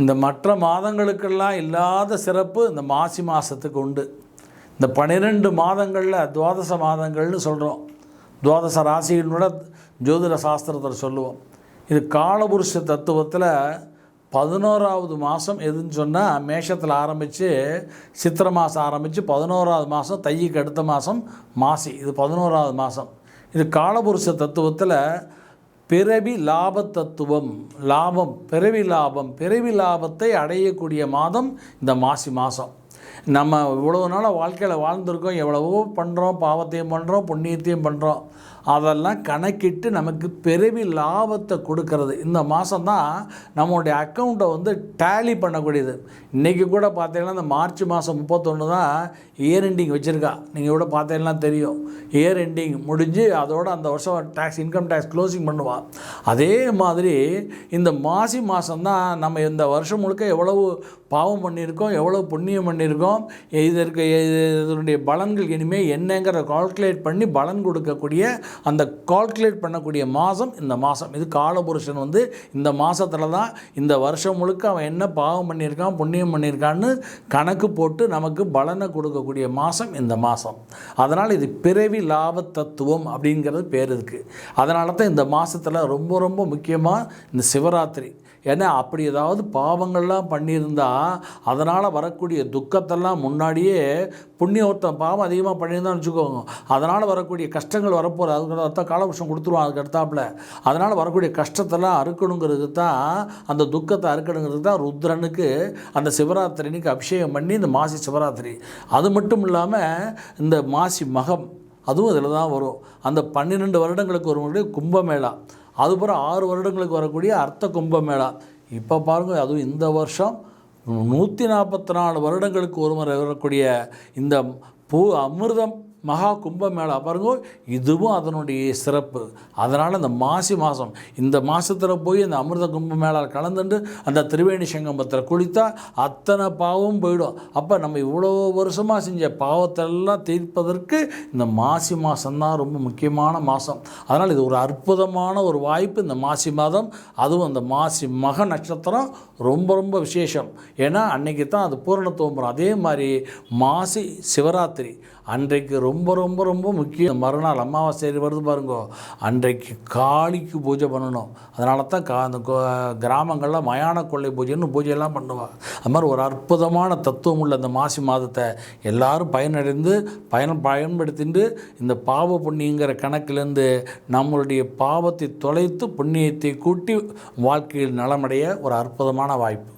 இந்த மற்ற மாதங்களுக்கெல்லாம் இல்லாத சிறப்பு இந்த மாசி மாதத்துக்கு உண்டு. இந்த 12 மாதங்களில் துவாதச மாதங்கள்னு சொல்கிறோம். துவாதச ராசிகளோட ஜோதிட சாஸ்திரத்தில் சொல்லுவோம். இது காலபுருஷ தத்துவத்தில் 11வது மாதம் எதுன்னு சொன்னால் மேஷத்தில் ஆரம்பித்து சித்திரை மாதம் ஆரம்பித்து 11வது மாதம் தைக்கு அடுத்த மாதம் மாசி. இது 11வது மாதம். இது காலபுருஷ தத்துவத்தில் பிறவி லாப தத்துவம். லாபம், பிறவி லாபத்தை அடையக்கூடிய மாதம் இந்த மாசி மாதம். நம்ம இவ்வளோ நாள் வாழ்க்கையில் வாழ்ந்துருக்கோம், எவ்வளவோ பண்ணுறோம், பாவத்தையும் பண்ணுறோம், புண்ணியத்தையும் பண்ணுறோம். அதெல்லாம் கணக்கிட்டு நமக்கு பிறவி லாபத்தை கொடுக்கறது இந்த மாதம் தான். நம்மளுடைய அக்கௌண்ட்டை டேலி பண்ணக்கூடியது. இன்றைக்கி கூட பார்த்தீங்கன்னா இந்த மார்ச் மாதம் 31 தான் இயர் எண்டிங் வச்சுருக்கா. நீங்கள் கூட பார்த்தீங்கன்னா தெரியும். இயர் எண்டிங் முடிஞ்சு அதோட அந்த வருஷம் இன்கம் டேக்ஸ் க்ளோசிங் பண்ணுவாள். அதே மாதிரி இந்த மாசி மாதம் தான் நம்ம இந்த வருஷம் முழுக்க எவ்வளவு பாவம் பண்ணியிருக்கோம், எவ்வளோ புண்ணியம் பண்ணியிருக்கோம், இதனுடைய பலன்கள் இனிமேல் என்னங்கிற கால்குலேட் பண்ணி பலன் கொடுக்கக்கூடிய அந்த கால்குலேட் பண்ணக்கூடிய மாதம் இந்த மாதம். இது காலபுருஷன் இந்த மாதத்தில் தான் இந்த வருஷம் முழுக்க அவன் என்ன பாவம் பண்ணியிருக்கான், புண்ணியம் பண்ணியிருக்கான்னு கணக்கு போட்டு நமக்கு பலனை கொடுக்கக்கூடிய மாதம் இந்த மாதம். அதனால் இது பிறவி லாப தத்துவம் அப்படிங்கிறது பேர் இருக்குது. அதனால தான் இந்த மாதத்தில் ரொம்ப ரொம்ப முக்கியமாக இந்த சிவராத்திரி. ஏன்னா அப்படி ஏதாவது பாவங்கள்லாம் பண்ணியிருந்தால் அதனால் வரக்கூடிய துக்கத்தெல்லாம் முன்னாடியே புண்ணியத்தம் பாவம் அதிகமாக பண்ணியிருந்தான்னு வச்சுக்கோங்க, அதனால் வரக்கூடிய கஷ்டங்கள் வரப்போகிற அதுக்கு காலபுருஷன் கொடுத்துருவான். அதுக்கு அடுத்தாப்பில் அதனால் வரக்கூடிய கஷ்டத்தெல்லாம் அறுக்கணுங்கிறது தான், அந்த துக்கத்தை அறுக்கணுங்கிறது தான் ருத்ரனுக்கு அந்த சிவராத்திரிக்கு அபிஷேகம் பண்ணி இந்த மாசி சிவராத்திரி. அது மட்டும் இல்லாமல் இந்த மாசி மகம் அதுவும் இதில் தான் வரும். அந்த 12 வருடங்களுக்கு ஒரு கும்பமேளா, அதுபோல் 6 வருடங்களுக்கு வரக்கூடிய அர்த்த கும்பமேளா. இப்போ பாருங்கள், அதுவும் இந்த வருஷம் 144 வருடங்களுக்கு ஒரு முறை வரக்கூடிய இந்த அமிர்தம் மகா கும்பமேளா பாருங்க, இதுவும் அதனுடைய சிறப்பு. அதனால் இந்த மாசி மாதம் இந்த மாதத்தில் போய் இந்த அமிர்த கும்பமேளா கலந்துட்டு அந்த திரிவேணி சங்கமத்தில் குளித்தா அத்தனை பாவம் போயிடும். அப்போ நம்ம இவ்வளோ வருஷமாக செஞ்ச பாவத்தெல்லாம் தீர்ப்பதற்கு இந்த மாசி மாதம்தான் ரொம்ப முக்கியமான மாதம். அதனால் இது ஒரு அற்புதமான ஒரு வாய்ப்பு இந்த மாசி மாதம். அதுவும் அந்த மாசி மக நட்சத்திரம் ரொம்ப ரொம்ப விசேஷம். ஏன்னா அன்றைக்கி தான் அது பூரணத்துவம் பெறும். அதே மாதிரி மாசி சிவராத்திரி அன்றைக்கு ரொம்ப ரொம்ப ரொம்ப முக்கியம். மறுநாள் அமாவாசை வருது பாருங்கோ, அன்றைக்கு காளிக்கு பூஜை பண்ணணும். அதனால தான் அந்த கிராமங்களில் மயான கொள்ளை பூஜைன்னு பூஜையெல்லாம் பண்ணுவாங்க. அது மாதிரி ஒரு அற்புதமான தத்துவம் உள்ள அந்த மாசி மாதத்தை எல்லாரும் பயனடைந்து பயன்படுத்திட்டு இந்த பாவ புண்ணியங்கிற கணக்கிலேருந்து நம்மளுடைய பாவத்தை தொலைத்து புண்ணியத்தை கூட்டி வாழ்க்கையில் நலமடைய ஒரு அற்புதமான வாய்ப்பு.